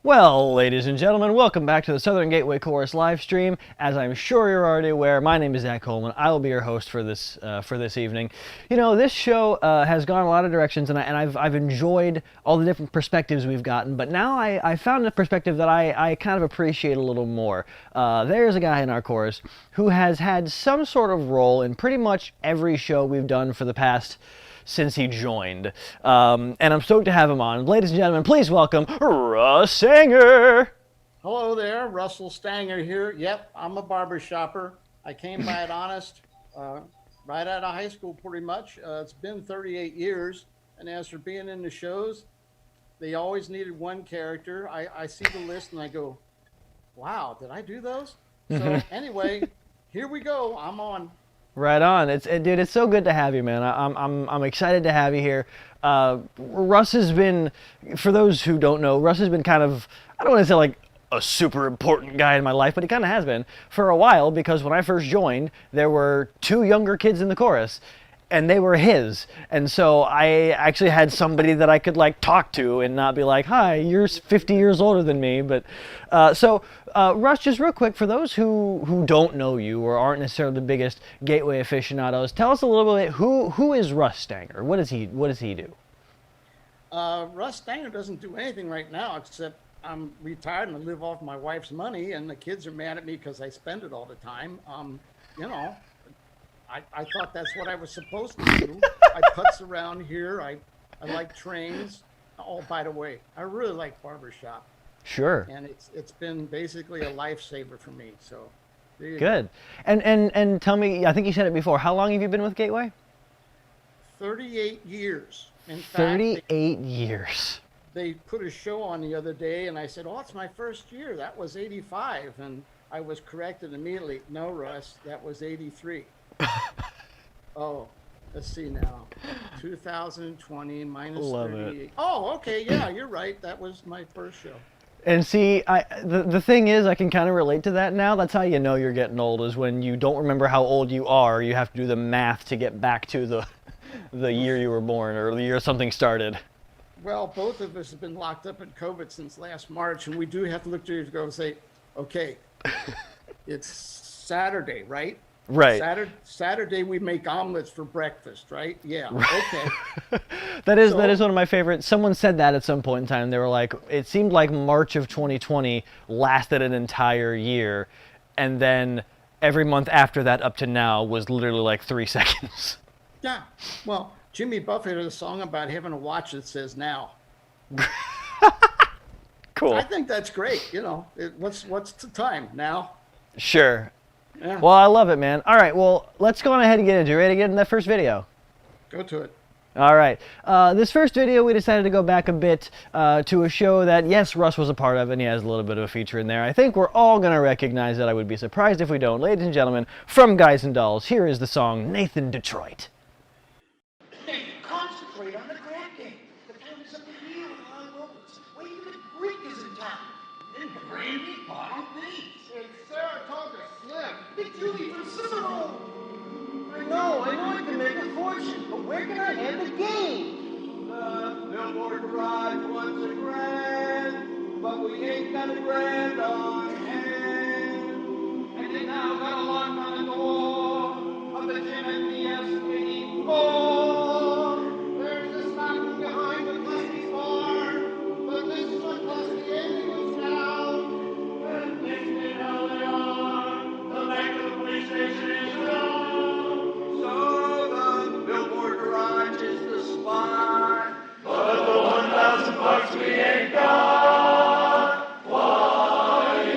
Well, ladies and gentlemen, welcome back to the Southern Gateway Chorus live stream. As I'm sure you're already aware, my name is Zach Coleman. I will be your host for this evening. You know, this show has gone a lot of directions, and I've enjoyed all the different perspectives we've gotten. But now I found a perspective that I kind of appreciate a little more. There's a guy in our chorus who has had some sort of role in pretty much every show we've done for the past since he joined. And I'm stoked to have him on. Ladies and gentlemen, please welcome Russ Stanger. Hello there, Russell Stanger here. Yep, I'm a barber shopper. I came by it honest, right out of high school pretty much. It's been 38 years, and as for being in the shows, they always needed one character. I see the list and I go, wow, did I do those? So anyway, here we go, I'm on. Right on. Dude, it's so good to have you, man. I'm excited to have you here. Russ has been, for those who don't know, Russ has been kind of, I don't want to say like a super important guy in my life, but he kind of has been for a while, because when I first joined, there were 2 younger kids in the chorus, and they were his. And so I actually had somebody that I could like talk to and not be like, hi, you're 50 years older than me. But Russ, just real quick, for those who don't know you or aren't necessarily the biggest Gateway aficionados, tell us a little bit, who is Russ Stanger? What does he do? Russ Stanger doesn't do anything right now except I'm retired and I live off my wife's money, and the kids are mad at me because I spend it all the time. You know, I thought that's what I was supposed to do. I putz around here. I like trains. Oh, by the way, I really like barbershop. Sure. And it's been basically a lifesaver for me. So there you good. Go. And tell me, I think you said it before, how long have you been with Gateway? 38 years. In fact, 38 years. They put a show on the other day, and I said, oh, it's my first year. That was 85. And I was corrected immediately. No, Russ, that was 83. Oh, let's see now. 2020 minus Love 38. it. Oh, okay, yeah, you're right. That was my first show. And see, the thing is, I can kind of relate to that now. That's how you know you're getting old, is when you don't remember how old you are. You have to do the math to get back to the year you were born or the year something started. Well, both of us have been locked up in COVID since last March, and we do have to look to you to go and say, okay, it's Saturday, right? Right. Saturday we make omelets for breakfast, right? Yeah. Okay. that is one of my favorites. Someone said that at some point in time. They were like, it seemed like March of 2020 lasted an entire year, and then every month after that up to now was literally like 3 seconds. Yeah. Well, Jimmy Buffett had a song about having a watch that says now. Cool. I think that's great. You know, what's the time now? Sure. Yeah. Well, I love it, man. All right, well, let's go on ahead and get into it. Ready to get in that first video? Go to it. All right. This first video, we decided to go back a bit to a show that, yes, Russ was a part of, and he has a little bit of a feature in there. I think we're all going to recognize it. I would be surprised if we don't. Ladies and gentlemen, from Guys and Dolls, here is the song Nathan Detroit. Concentrate on the grad game. The time is up the year with high roads. Wait, even Greek is in town. And gravy, bottom beans. And Saratoga Slim. Big Julie from Cicero. I know I can make a fortune, but where can I end the game? The Billboard Garage wants a grand, but we ain't got a grand on hand. And they now got a lock on the door of the gym and the S84. There's a stocking behind the Clusty's bar, but this is what Clusty Indians now. And next thing how they are, the back of the police station is wrong. So the Billboard Garage is the spot, but the $1,000 we ain't got. Why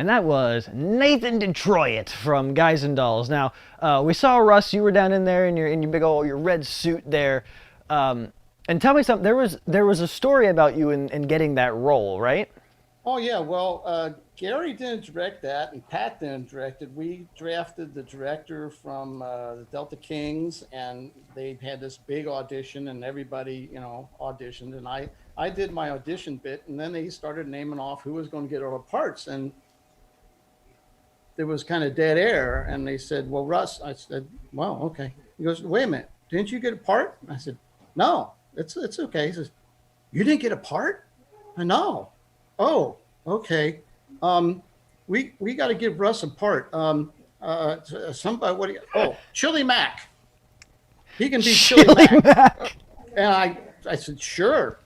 and that was Nathan Detroit from Guys and Dolls. Now, we saw Russ, you were down in there in your big old, your red suit there. And tell me something, there was a story about you in getting that role, right? Oh yeah, well, Gary didn't direct that, and Pat didn't direct it. We drafted the director from the Delta Kings, and they had this big audition, and everybody, auditioned, and I did my audition bit, and then they started naming off who was going to get all the parts, and there was kind of dead air, and they said, "Well, Russ," I said, "Well, okay." He goes, "Wait a minute, didn't you get a part?" I said, "No, it's okay." He says, "You didn't get a part?" I know. Oh, okay. We got to give Russ a part. Somebody, what do you? Oh, Chili Mac. He can be Chili Mac. And I said, sure,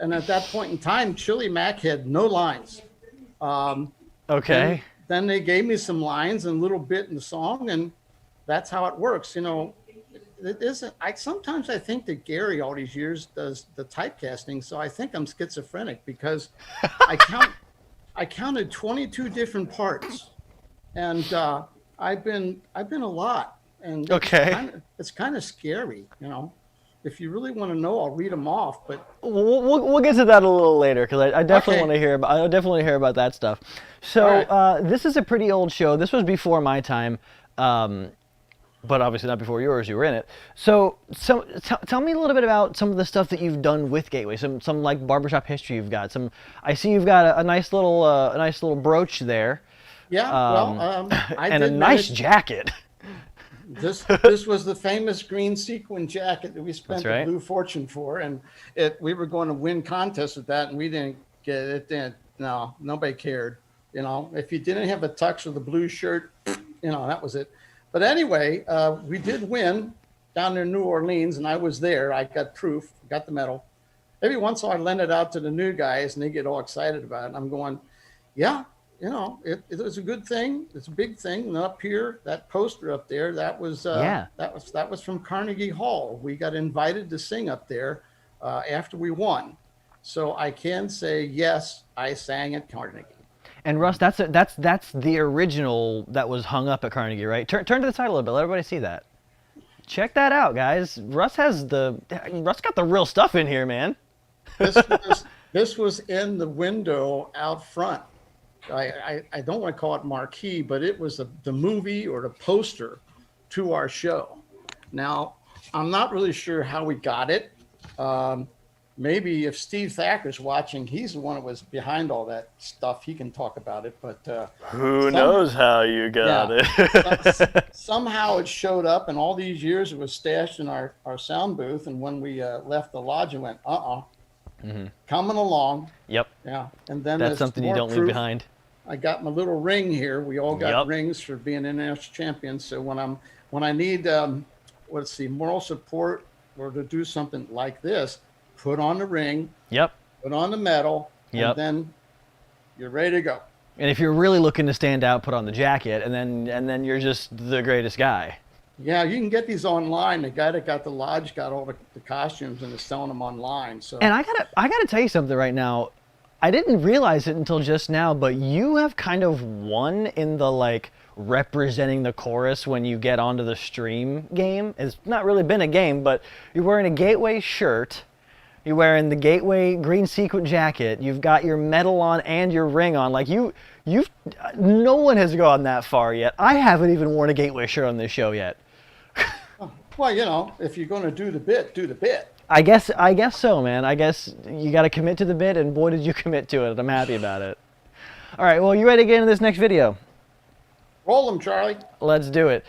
And at that point in time, Chili Mac had no lines. Okay. Then they gave me some lines and a little bit in the song, and that's how it works. It isn't. Sometimes I think that Gary all these years does the typecasting, so I think I'm schizophrenic because I counted 22 different parts, and I've been a lot, and okay, it's kind of scary, If you really want to know, I'll read them off, but we'll get to that a little later because I definitely want to hear about. I definitely want to hear about that stuff. So right. This is a pretty old show. This was before my time. But obviously not before yours. You were in it. So tell me a little bit about some of the stuff that you've done with Gateway. Some like barbershop history you've got. I see you've got a nice little brooch there. Yeah. And a nice jacket. This was the famous green sequin jacket that we spent the Blue Fortune for, and we were going to win contests with that, and we didn't get it. No, nobody cared. If you didn't have a tux or the blue shirt, that was it. But anyway, we did win down there in New Orleans, and I was there. I got proof, got the medal. Every once in a while, I lend it out to the new guys, and they get all excited about it. I'm going, yeah, it was a good thing. It's a big thing. And up here, that poster up there, that was from Carnegie Hall. We got invited to sing up there after we won. So I can say, yes, I sang at Carnegie. And Russ, that's the original that was hung up at Carnegie, right? Turn to the side a little bit. Let everybody see that. Check that out, guys. Russ got the real stuff in here, man. This was in the window out front. I don't want to call it marquee, but it was the movie or the poster to our show. Now, I'm not really sure how we got it. Maybe if Steve Thacker's watching, he's the one that was behind all that stuff. He can talk about it, but who knows how you got it? Somehow it showed up, and all these years it was stashed in our sound booth. And when we left the lodge, it went, coming along. Yep. Yeah, and then that's something you don't leave behind. I got my little ring here. We all got rings for being international champions. So when I need moral support or to do something like this, put on the ring, put on the medal, and then you're ready to go. And if you're really looking to stand out, put on the jacket, and then you're just the greatest guy. Yeah, you can get these online. The guy that got the lodge got all the costumes and is selling them online. So. And I gotta tell you something right now. I didn't realize it until just now, but you have kind of won in the representing the chorus when you get onto the stream game. It's not really been a game, but you're wearing a Gateway shirt. You're wearing the Gateway green sequin jacket. You've got your medal on and your ring on. No one has gone that far yet. I haven't even worn a Gateway shirt on this show yet. Well, if you're going to do the bit, do the bit. I guess so, man. I guess you got to commit to the bit, and boy, did you commit to it. I'm happy about it. All right, well, you ready to get into this next video? Roll them, Charlie. Let's do it.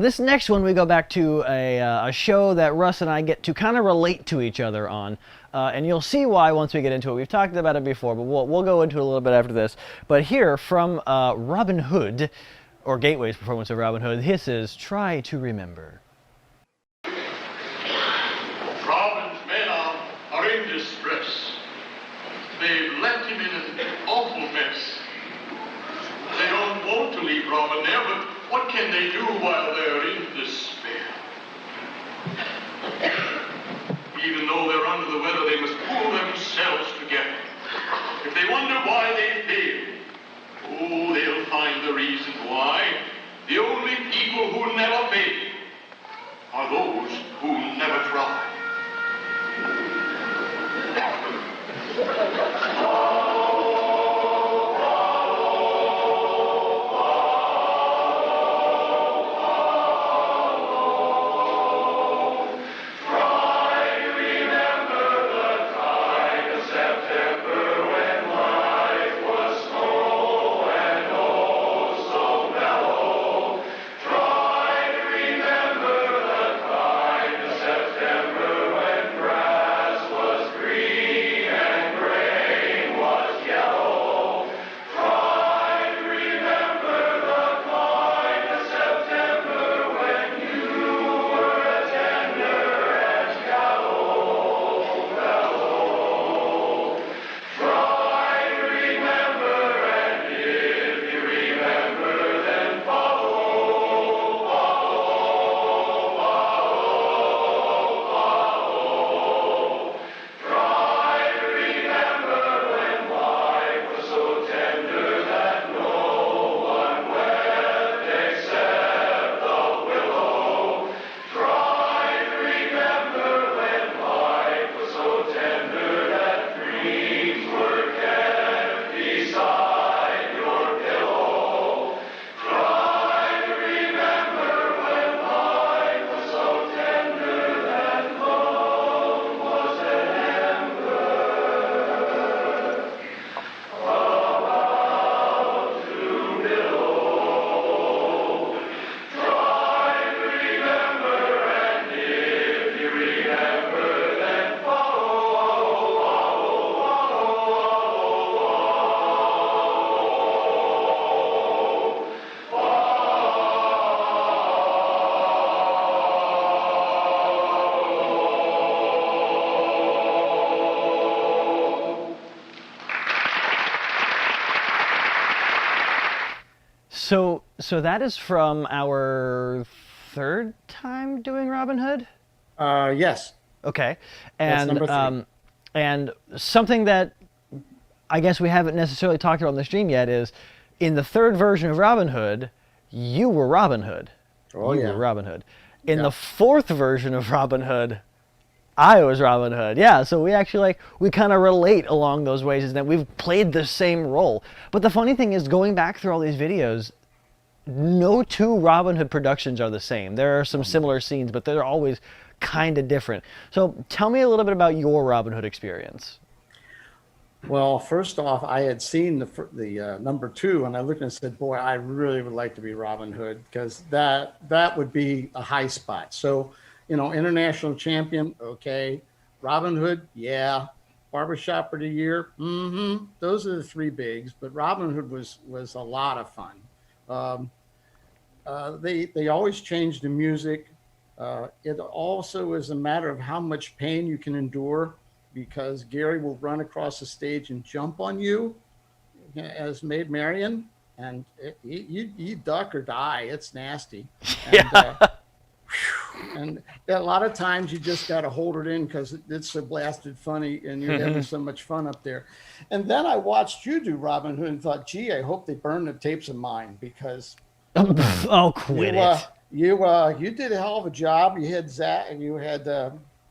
This next one, we go back to a show that Russ and I get to kind of relate to each other on. And you'll see why once we get into it. We've talked about it before, but we'll go into it a little bit after this. But here from Robin Hood, or Gateway's performance of Robin Hood, this is Try to Remember. Robin's men are in distress. They've left him in an awful mess. They don't want to leave Robin there, but what can they do while they're in despair? Even though they're under the weather, they must pull themselves together. If they wonder why they failed, oh, they So that is from our third time doing Robin Hood. Yes, Okay, that's and number 3. and something that I guess we haven't necessarily talked about on the stream yet is in the third version of Robin Hood, you were Robin Hood. Oh, You yeah. were Robin Hood. In Yeah. the fourth version of Robin Hood, I was Robin Hood. Yeah, so we actually we kind of relate along those ways is that we've played the same role. But the funny thing is going back through all these videos, no two Robin Hood productions are the same. There are some similar scenes, but they're always kind of different. So tell me a little bit about your Robin Hood experience. Well, first off, I had seen the number 2, and I looked and said, "Boy, I really would like to be Robin Hood because that would be a high spot." So, international champion, okay, Robin Hood, yeah, barbershop of the year, those are the 3 bigs. But Robin Hood was a lot of fun. Um, they always change the music. It also is a matter of how much pain you can endure because Gary will run across the stage and jump on you as Maid Marian, and you duck or die. It's nasty. And a lot of times you just got to hold it in because it's so blasted funny and you're having so much fun up there. And then I watched you do Robin Hood and thought, gee, I hope they burn the tapes of mine because Oh, quit it. you did a hell of a job. You had Zac and you had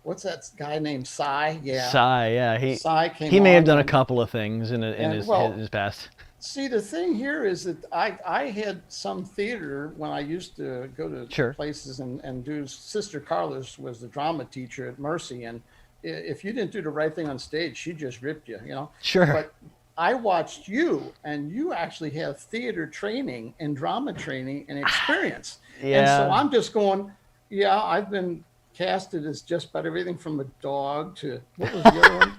what's that guy named Cy? Yeah, Cy, yeah, Cy came he may have on done a and- couple of things in his past. See, the thing here is that I had some theater when I used to go to Sure. places and do. Sister Carlos was the drama teacher at Mercy, and if you didn't do the right thing on stage, she just ripped you. Sure. But I watched you, and you actually have theater training and drama training and experience. And so Yeah. I'm just going, yeah, I've been casted as just about everything from a dog to what was the other one?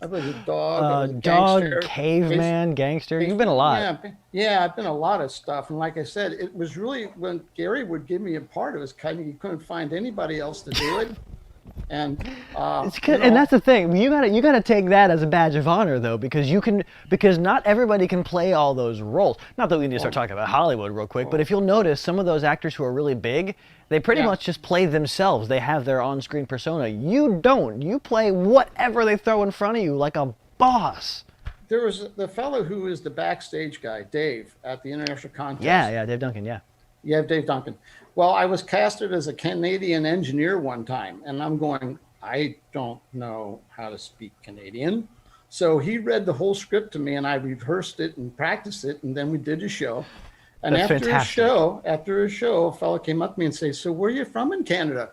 I was a dog, I was a Dog, gangster, caveman, gangster. You've been a lot. Yeah, I've been a lot of stuff. And like I said, it was really when Gary would give me a part, it was kind of you couldn't find anybody else to do it. And It's good, and that's the thing. You gotta take that as a badge of honor, though, because not everybody can play all those roles. Not that we need to start talking about Hollywood real quick, but if you'll notice, some of those actors who are really big, they pretty Yeah. much just play themselves. They have their on-screen persona. You don't. You play whatever they throw in front of you like a boss. there was the fellow who is the backstage guy, Dave, at the international contest. Yeah, Dave Duncan. Yeah. Yeah, Dave Duncan. Well, I was casted as a Canadian engineer one time, and I'm going, I don't know how to speak Canadian. So he read the whole script to me, and I rehearsed it and practiced it, and then we did a show. And That's after fantastic. a show, a fellow came up to me and said, "So where are you from in Canada?"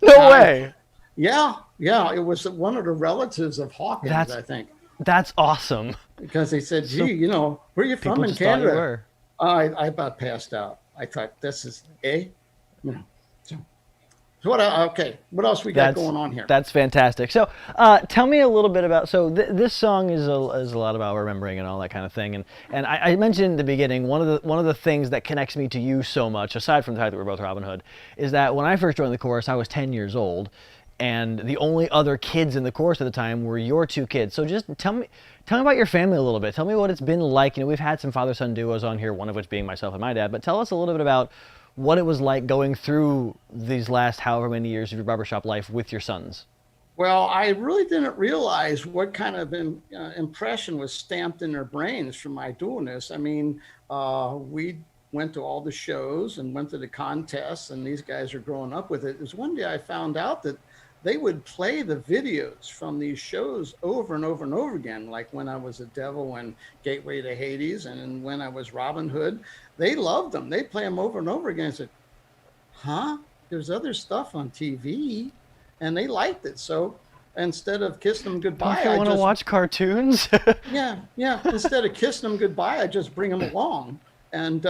No way. Yeah, it was one of the relatives of Hawkins, That's- I think, That's wson. because they said, "Gee, where are you from People in just thought you Canada?" were. I about passed out. I thought this is So what else we got going on here? That's fantastic. So, tell me a little bit about. So, this song is a lot about remembering and all that kind of thing. And I mentioned in the beginning one of the things that connects me to you so much, aside from the fact that we're both Robin Hood, is that when I first joined the chorus, I was 10 years old, and the only other kids in the chorus at the time were your 2 kids. So, just tell me about your family a little bit. Tell me what it's been like. We've had some father-son duos on here, one of which being myself and my dad. But tell us a little bit about what it was like going through these last however many years of your barbershop life with your sons. Well, I really didn't realize what kind of impression was stamped in their brains from my doing-this. I mean, we went to all the shows and went to the contests, and these guys are growing up with it. It was one day I found out that they would play the videos from these shows over and over and over again, like when I was a devil and Gateway to Hades, and when I was Robin Hood. They loved them. They play them over and over again. I said, huh? There's other stuff on TV. And they liked it. So instead of kissing them goodbye, Don't you want to watch cartoons? yeah. Instead of kissing them goodbye, I just bring them along. And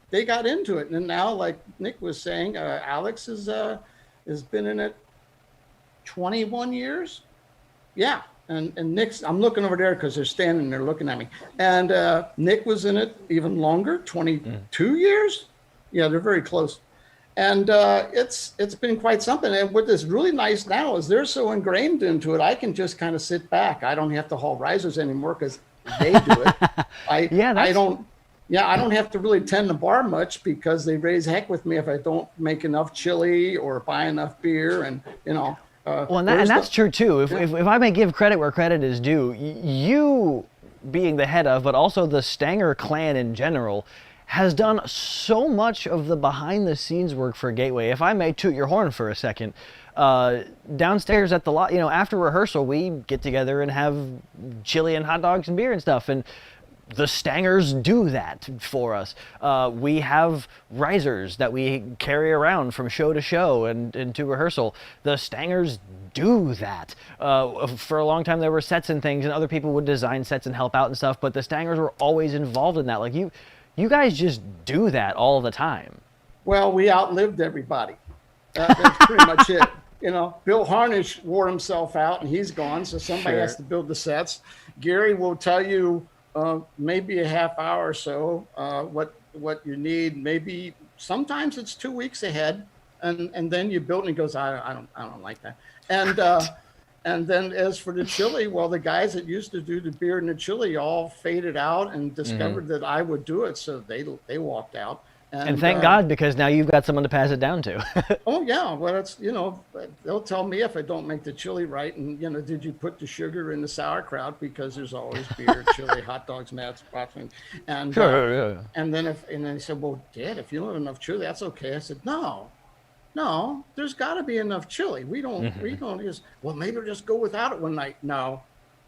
they got into it. And now, like Nick was saying, Alex has been in it 21 years. Yeah. And Nick's, I'm looking over there because they're standing there looking at me. And Nick was in it even longer, 22 years. Yeah, they're very close. And it's been quite something. And what is really nice now is they're so ingrained into it, I can just kind of sit back. I don't have to haul risers anymore because they do it. I Yeah, I don't have to really tend the bar much because they raise heck with me if I don't make enough chili or buy enough beer, and Well, and where's that's the true too. yeah. If I may give credit where credit is due, you being the head of, but also the Stanger clan in general, has done so much of the behind the scenes work for Gateway. If I may toot your horn for a second, downstairs at the lot, after rehearsal, we get together and have chili and hot dogs and beer and stuff. And the Stangers do that for us. We have risers that we carry around from show to show and to rehearsal. The Stangers do that. For a long time, there were sets and things, and other people would design sets and help out and stuff, but the Stangers were always involved in that. Like, you guys just do that all the time. Well, we outlived everybody. That's pretty much it. Bill Harnish wore himself out and he's gone, so somebody Sure. has to build the sets. Gary will tell you maybe a half hour or so what you need. Maybe sometimes it's 2 weeks ahead, and then you build it and he goes, I don't like that. And then as for the chili, well, the guys that used to do the beer and the chili all faded out and discovered that I would do it, so they walked out. And thank God, because now you've got someone to pass it down to. Oh yeah, well it's they'll tell me if I don't make the chili right, and did you put the sugar in the sauerkraut, because there's always beer, chili, hot dogs, mats, boxing, and Sure, yeah. and then they said, well, Dad, if you don't have enough chili, that's okay. I said, no, there's got to be enough chili. We don't just, well, maybe we'll just go without it one night. No,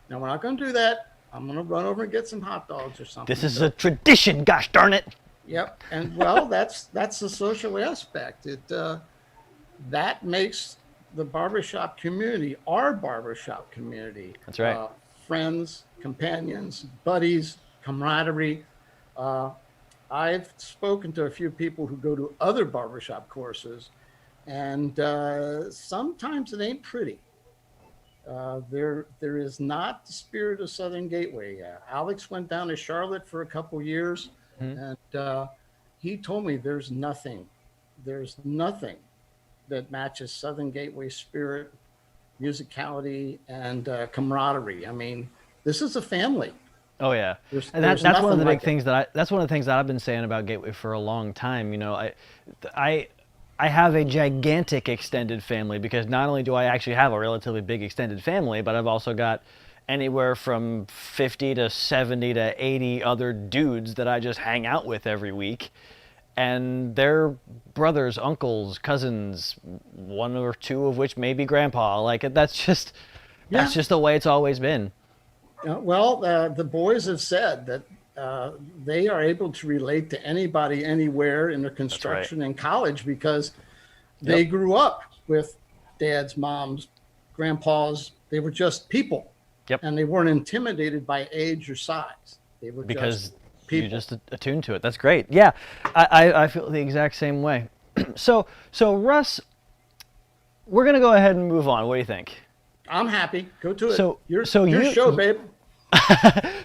we're not going to do that. I'm going to run over and get some hot dogs or something. This is a tradition, gosh darn it. Yep, and well, that's the social aspect. That makes the barbershop community, our barbershop community. That's right. Friends, companions, buddies, camaraderie. I've spoken to a few people who go to other barbershop courses, and sometimes it ain't pretty. There is not the spirit of Southern Gateway. Alex went down to Charlotte for a couple years. And he told me there's nothing that matches Southern Gateway spirit, musicality, and camaraderie. I mean, this is a family. Oh yeah, and there's that's one of the nothing big things that's one of the things that I've been saying about Gateway for a long time. I have a gigantic extended family, because not only do I actually have a relatively big extended family, but I've also got anywhere from 50 to 70 to 80 other dudes that I just hang out with every week. And they're brothers, uncles, cousins, one or two of which may be grandpa. Like, that's just the way it's always been. Well, the boys have said that they are able to relate to anybody, anywhere in their construction and college, because they grew up with dads, moms, grandpas. They were just people. Yep. And they weren't intimidated by age or size. They were Because just people. you're just attuned to it. That's great. Yeah, I feel the exact same way. So Russ, we're gonna go ahead and move on. What do you think? I'm happy. Go to it. So your you- show, babe.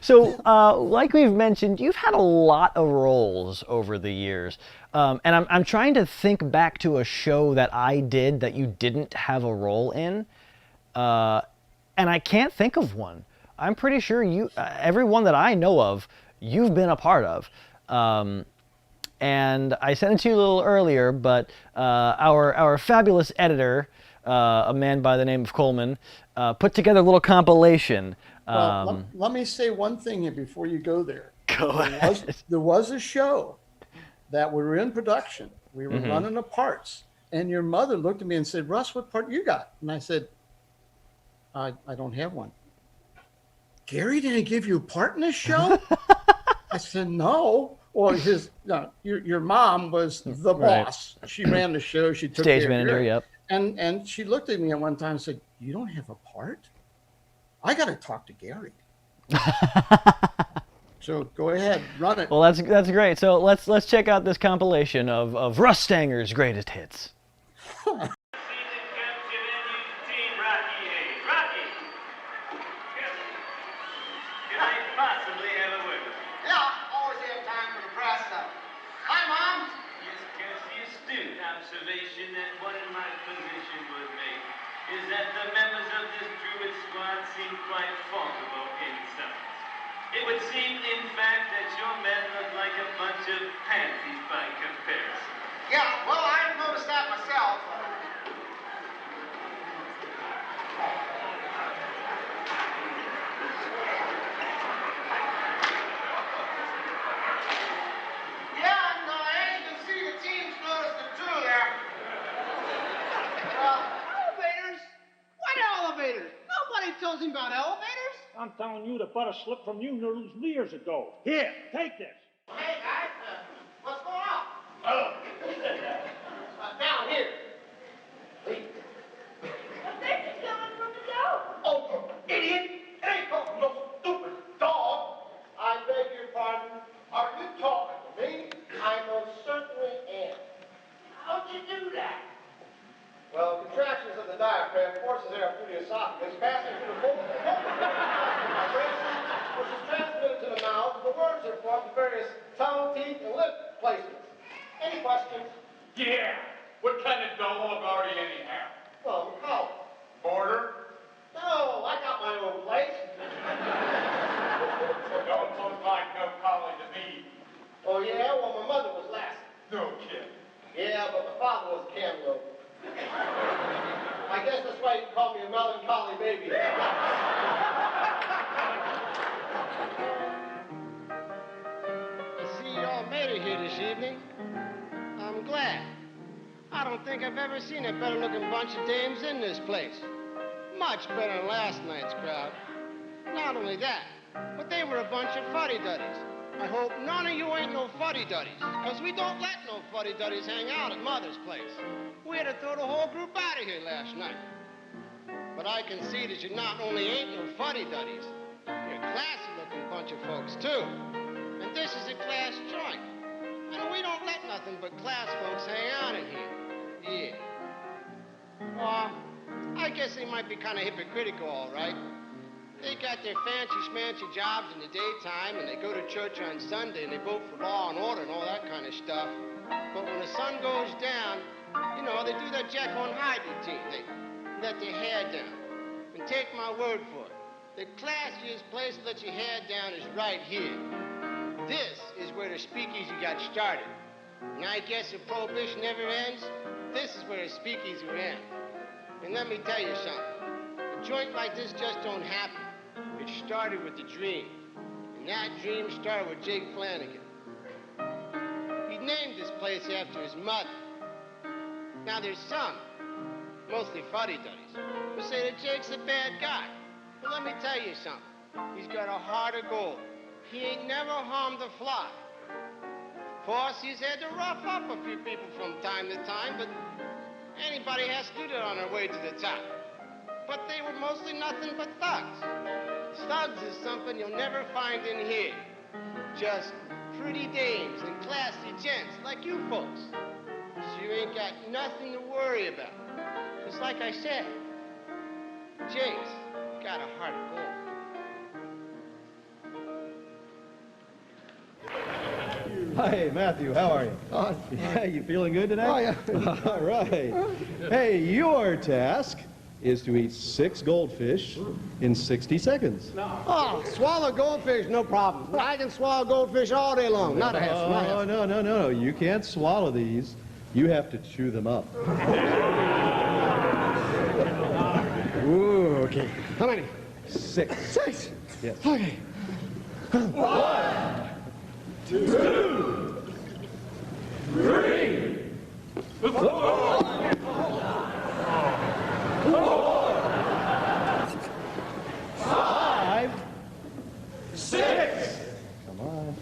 So, like we've mentioned, you've had a lot of roles over the years, and I'm trying to think back to a show that I did that you didn't have a role in. And I can't think of one. I'm pretty sure every one that I know of, you've been a part of. And I sent it to you a little earlier, but our fabulous editor, a man by the name of Coleman, put together a little compilation. Well, let me say one thing here before you go there. Go ahead. There was a show that we were in production. We were running the parts. And your mother looked at me and said, Russ, what part you got? And I said, I don't have one. Gary didn't give you a part in this show? I said, no. Well, your mom was the boss. She ran the show. She took Stage care of manager, Gary. yep. And she looked at me at one time and said, you don't have a part? I got to talk to Gary. So go ahead, run it. Well, that's great. So let's check out this compilation of Russ Stanger's greatest hits. Is that the members of this druid squad seem quite formidable in size. It would seem, in fact, that your men look like a bunch of pansies by comparison. Yeah, well, I've noticed that myself. Yeah, and as you can see, the team's noticed it too there. Elevators? What elevators? Nobody tells him about elevators. I'm telling you, the butter slipped from you years ago. Here, take this. Hey, guys, what's going on? Oh. Down here. Please. But they're just coming from the door. Oh, idiot! It ain't called no stupid dog. I beg your pardon. Are you talking to me? I most certainly am. How'd you do that? Well, contractions of the diaphragm forces air through the esophagus, passing through the vocal which is transmitted to the mouth. The words are formed in various tongue, teeth, and lip placements. Any questions? Yeah. What kind of dog are you anyhow? Well, how? Border? No, I got my own place. Don't look like no collie to me. Oh, yeah? Well, my mother was Lassie. No kidding. Yeah, but my father was a cantaloupe. I guess that's why you call me a melancholy baby. I see you all made it here this evening. I'm glad. I don't think I've ever seen a better-looking bunch of dames in this place. Much better than last night's crowd. Not only that, but they were a bunch of fuddy-duddies. I hope none of you ain't no fuddy-duddies, because we don't let no fuddy-duddies hang out at Mother's place. We had to throw the whole group out of here last night. But I can see that you not only ain't no fuddy-duddies, you're a classy-looking bunch of folks, too. And this is a class joint. And we don't let nothing but class folks hang out in here. Yeah. I guess they might be kind of hypocritical, all right. They got their fancy-schmancy jobs in the daytime, and they go to church on Sunday, and they vote for law and order and all that kind of stuff. But when the sun goes down, you know, they do that Jekyll and Hyde routine. They let their hair down. And take my word for it, the classiest place to let your hair down is right here. This is where the speakeasy got started. And I guess if prohibition never ends, this is where the speakeasy will end. And let me tell you something. A joint like this just don't happen. It started with a dream. And that dream started with Jake Flanagan. He named this place after his mother. Now there's some, mostly fuddy-duddies, who say that Jake's a bad guy. But let me tell you something. He's got a heart of gold. He ain't never harmed a fly. Of course, he's had to rough up a few people from time to time, but anybody has to do that on their way to the top. But they were mostly nothing but thugs. Thugs is something you'll never find in here. Just pretty dames and classy gents like you folks. So you ain't got nothing to worry about. Just like I said, Jake's got a heart of gold. Hi, Matthew. How are you? Yeah, you feeling good today? Oh, yeah. All right. Hey, your task is to eat 6 goldfish in 60 seconds. Oh, swallow goldfish, no problem. I can swallow goldfish all day long. Not a hassle. Not a Oh, hassle. no. You can't swallow these. You have to chew them up. Ooh, okay. How many? 6. 6. Yes. Okay. 1, 2, 3, 4, 5, 6. Come on.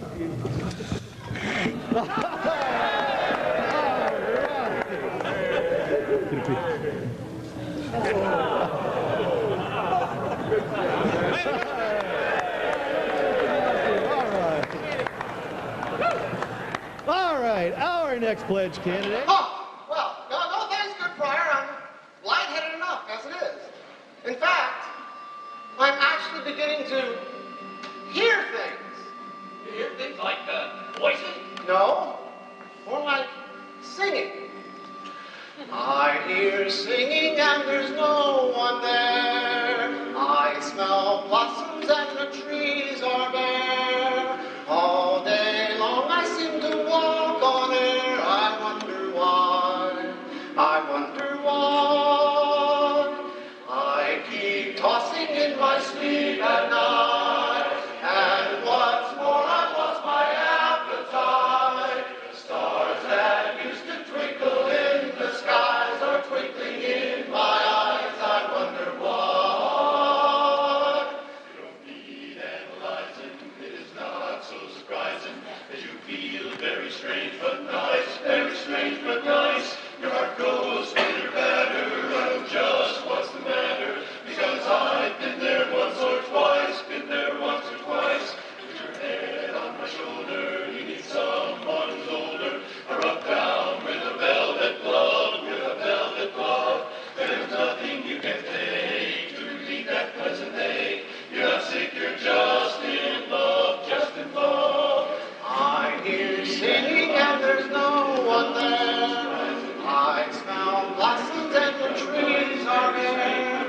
All right, our next pledge candidate. Oh, well, no thanks, good friar. I'm lightheaded enough as it is. In fact, I'm actually beginning to hear things. You hear things like voices? No, more like singing. I hear singing and there's no one there. I smell blossoms and the trees are bare. sleep at night. And what's more, I've lost my appetite. Stars that used to twinkle in the skies are twinkling in my eyes. I wonder why. You don't need analyzing. It is not so surprising that you feel very strange but nice. Very strange but nice. Your heart goes pitter patter. I know just what's the matter. Because I've been there once or twice. Been there once or twice. Put your head on my shoulder. You need someone who's older. Or up down with a velvet glove. With a velvet glove. There's nothing you can take to relieve that pleasant ache. You're not sick, you're just in love. Just in love. I hear you singing and there's no one there. I've found blossoms and the trees are bare.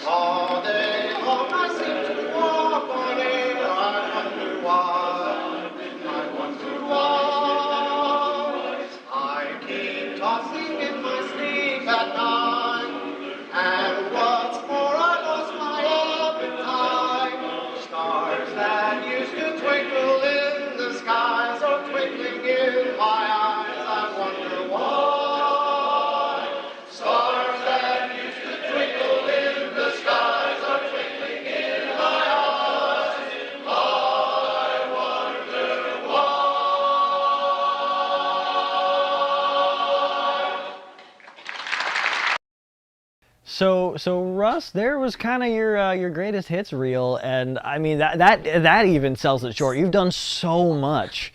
All day long I seem to walk on air. I wonder why. I wonder why. I keep tossing in my sleep at night. And what's more, I lost my appetite. Stars that used to twinkle in the skies are twinkling in my eyes. I wonder why. Stars that used to twinkle in the skies are twinkling in my eyes. I wonder why. So Russ, there was kind of your greatest hits reel, and I mean that even sells it short. You've done so much.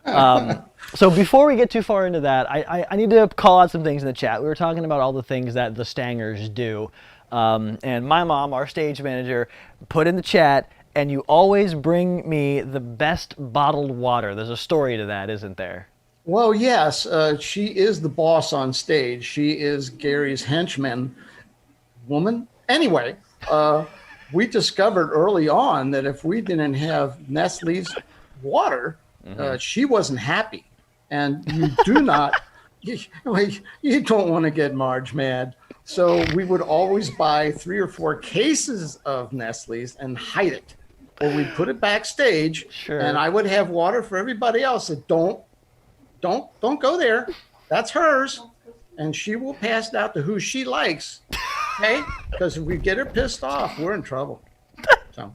So before we get too far into that, I need to call out some things in the chat. We were talking about all the things that the Stangers do, and my mom, our stage manager, put in the chat, and you always bring me the best bottled water. There's a story to that, isn't there? Well, yes, she is the boss on stage. She is Gary's henchman woman. Anyway, we discovered early on that if we didn't have Nestle's water, she wasn't happy. And you do not, you don't want to get Marge mad. So we would always buy 3 or 4 cases of Nestle's and hide it. Or we'd put it backstage, Sure. and I would have water for everybody else. That don't go there. That's hers. And she will pass it out to who she likes. Okay? Because if we get her pissed off, we're in trouble. So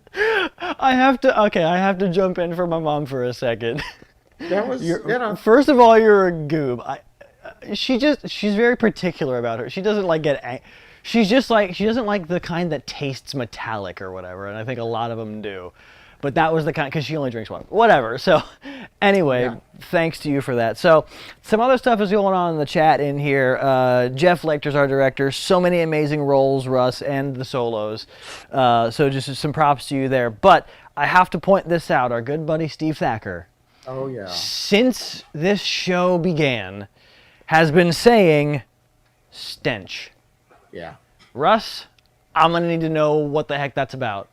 I have to jump in for my mom for a second. that was, First of all, you're a goob. She's very particular about her. She doesn't like she doesn't like the kind that tastes metallic or whatever, and I think a lot of them do. But that was the kind, because she only drinks water. Whatever. So anyway, thanks to you for that. So some other stuff is going on in the chat in here. Jeff Lecter's our director. So many amazing roles, Russ, and the solos. So just some props to you there. But I have to point this out. Our good buddy Steve Thacker, oh yeah, since this show began, has been saying stench. yeah. Russ, I'm going to need to know what the heck that's about.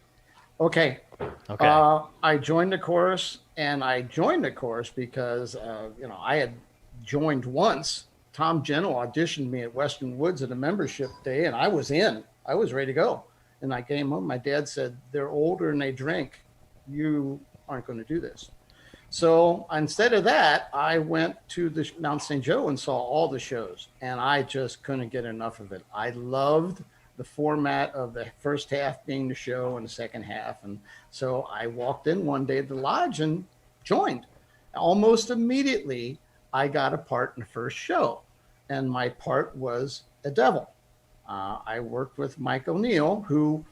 Okay. Okay. I joined the chorus, and I joined the chorus because I had joined once. Tom Gentle auditioned me at Western Woods at a membership day, and I was in. I was ready to go. And I came home. My dad said, "They're older and they drink. You aren't going to do this." So instead of that, I went to the Mount St. Joe and saw all the shows, and I just couldn't get enough of it. I loved the format of the first half being the show and the second half. And so I walked in one day at the lodge and joined. Almost immediately, I got a part in the first show, and my part was a devil. I worked with Mike O'Neill,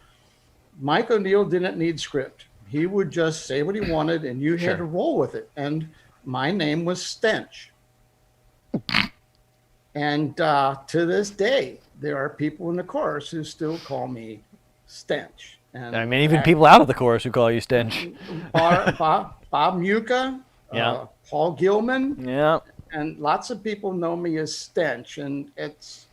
Mike O'Neill didn't need script. He would just say what he wanted, and you had to roll with it. And my name was Stench. And to this day, there are people in the chorus who still call me Stench. And I mean, even people out of the chorus who call you stench. Bob Muka, Yeah. Paul Gilman, Yeah. and lots of people know me as Stench, and it's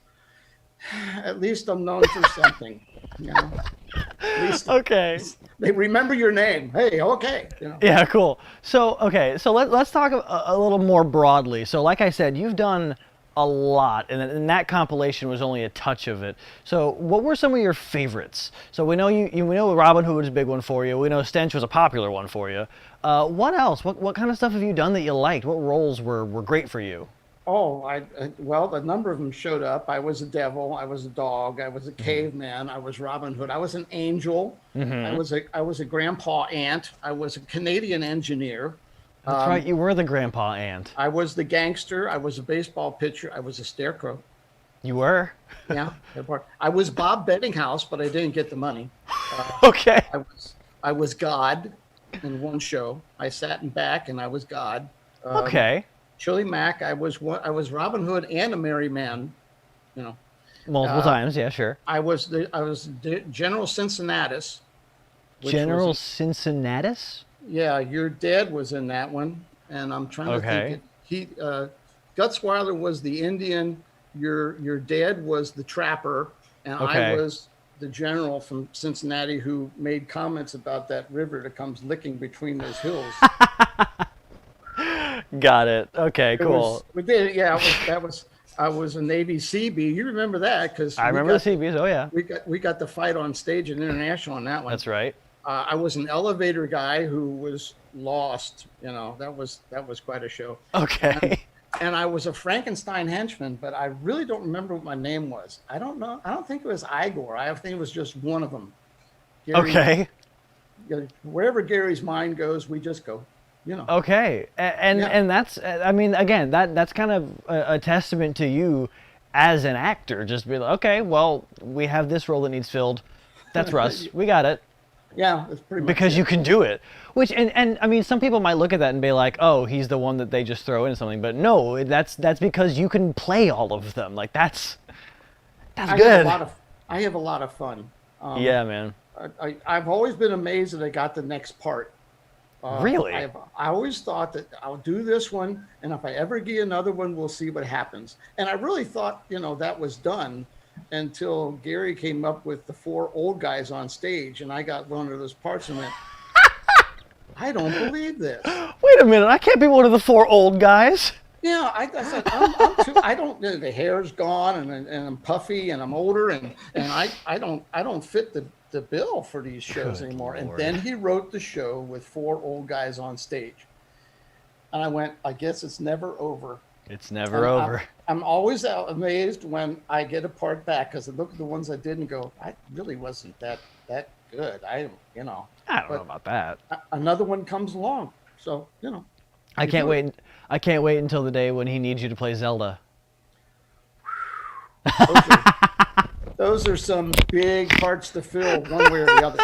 at least I'm known for something. At least Okay. they remember your name. Hey, okay. Yeah, cool. So, okay, so let's talk a little more broadly. So, like I said, you've done a lot, and that compilation was only a touch of it. So what were some of your favorites? So we know we know Robin Hood was a big one for you. We know Stench was a popular one for you. What else? What kind of stuff have you done that you liked? What roles were great for you? Oh, well, a number of them showed up. I was a devil. I was a dog. I was a caveman. I was Robin Hood. I was an angel. I was a grandpa ant. I was a Canadian engineer. That's right, you were the grandpa ant. I was the gangster. I was a baseball pitcher. I was a scarecrow. You were? Yeah. I was Bob Bettinghouse, but I didn't get the money. Okay. I was God in one show. I sat in back and I was God. Okay. Chili Mac. I was Robin Hood and a merry man. You know. Multiple times, yeah, sure. I was General Cincinnatus. General Cincinnatus? Yeah, your dad was in that one, and I'm trying to think. Gutsweiler was the Indian. Your dad was the trapper, and I was the general from Cincinnati who made comments about that river that comes licking between those hills. Got it. Okay, cool. We did. Yeah, I was a Navy Seabee. You remember that? Because I remember the Seabees. Oh yeah. We got the fight on stage at International on that one. That's right. I was an elevator guy who was lost. You know, that was quite a show. Okay. And I was a Frankenstein henchman, but I really don't remember what my name was. I don't know. I don't think it was Igor. I think it was just one of them. Gary, okay. Wherever Gary's mind goes, we just go. You know. Okay. And that's, I mean, again, that's kind of a testament to you as an actor. Just be like, okay, well, we have this role that needs filled. That's Russ. We got it. Yeah, that's pretty much because you can do it. Which and I mean, some people might look at that and be like, "Oh, he's the one that they just throw in something." But no, that's because you can play all of them. Like that's good. I have a lot of fun. Yeah, man. I've always been amazed that I got the next part. Really? I always thought that I'll do this one, and if I ever get another one, we'll see what happens. And I really thought, that was done until Gary came up with the 4 old guys on stage, and I got one of those parts and went, I don't believe this. Wait a minute, I can't be one of the 4 old guys. Yeah, I said, I'm too, I don't, the hair's gone, and I'm puffy, and I'm older, and I don't fit the bill for these shows anymore. Lord. And then he wrote the show with 4 old guys on stage. And I went, I guess it's never over. It's never over. I'm always amazed when I get a part back, because I look at the ones I did and go, I really wasn't that good. I don't know about that. Another one comes along, so I can't wait. I can't wait until the day when he needs you to play Zelda. Those are some big parts to fill, one way or the other.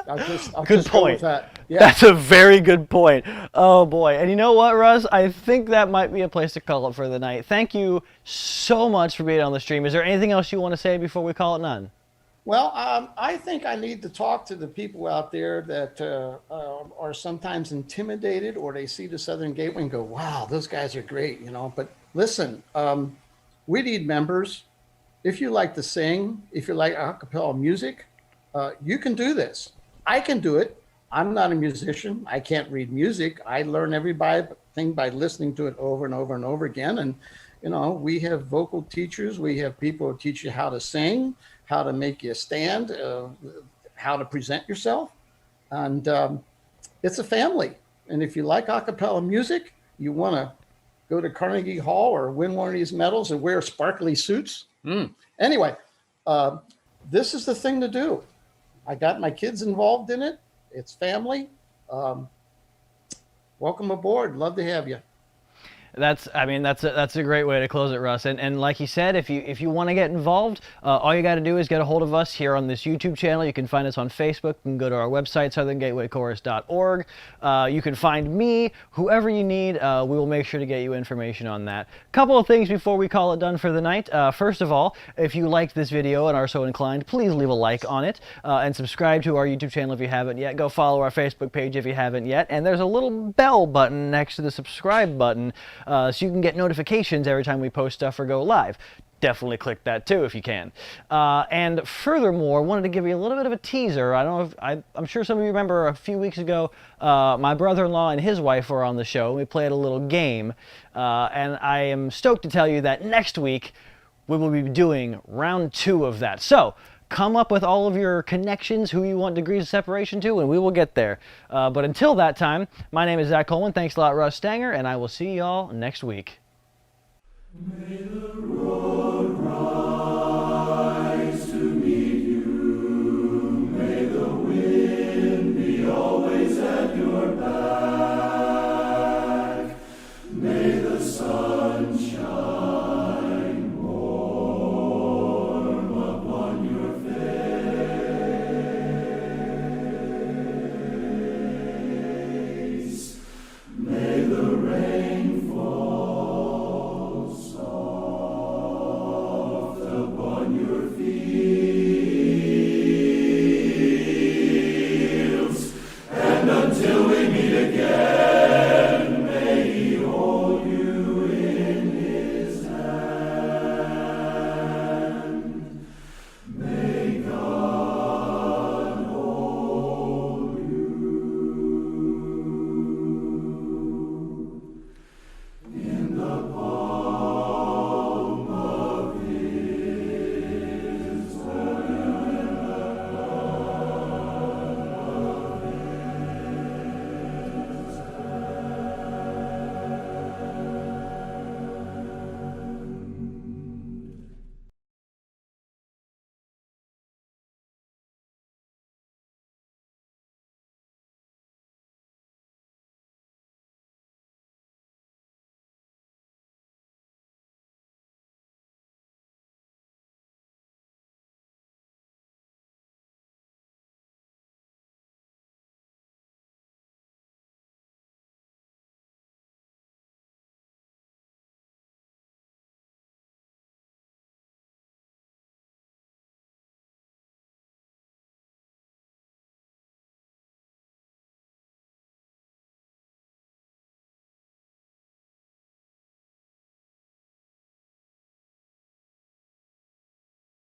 I'll good just point. Go with that. Yeah. That's a very good point. Oh boy. And you know what, Russ? I think that might be a place to call it for the night. Thank you so much for being on the stream. Is there anything else you want to say before we call it none? Well, I think I need to talk to the people out there that are sometimes intimidated, or they see the Southern Gateway and go, wow, those guys are great, But listen, we need members. If you like to sing, if you like a cappella music, you can do this. I can do it. I'm not a musician. I can't read music. I learn everything by listening to it over and over and over again. And, we have vocal teachers. We have people who teach you how to sing, how to make you stand, how to present yourself. And it's a family. And if you like a cappella music, you want to go to Carnegie Hall or win one of these medals and wear sparkly suits. Anyway, this is the thing to do. I got my kids involved in it. It's family. Welcome aboard. Love to have you. That's a great way to close it, Russ. And like you said, if you want to get involved, all you got to do is get a hold of us here on this YouTube channel. You can find us on Facebook. You can go to our website, southerngatewaychorus.org. You can find me, whoever you need. We will make sure to get you information on that. Couple of things before we call it done for the night. First of all, if you liked this video and are so inclined, please leave a like on it and subscribe to our YouTube channel if you haven't yet. Go follow our Facebook page if you haven't yet. And there's a little bell button next to the subscribe button. so you can get notifications every time we post stuff or go live. Definitely click that too if you can. And furthermore, wanted to give you a little bit of a teaser. I don't know if I'm sure some of you remember a few weeks ago, my brother-in-law and his wife were on the show. We played a little game, and I am stoked to tell you that next week we will be doing round 2 of that. So come up with all of your connections, who you want degrees of separation to, and we will get there. But until that time, my name is Zach Coleman. Thanks a lot, Russ Stanger, and I will see y'all next week. May the road rise to meet you. May the wind be always at your back.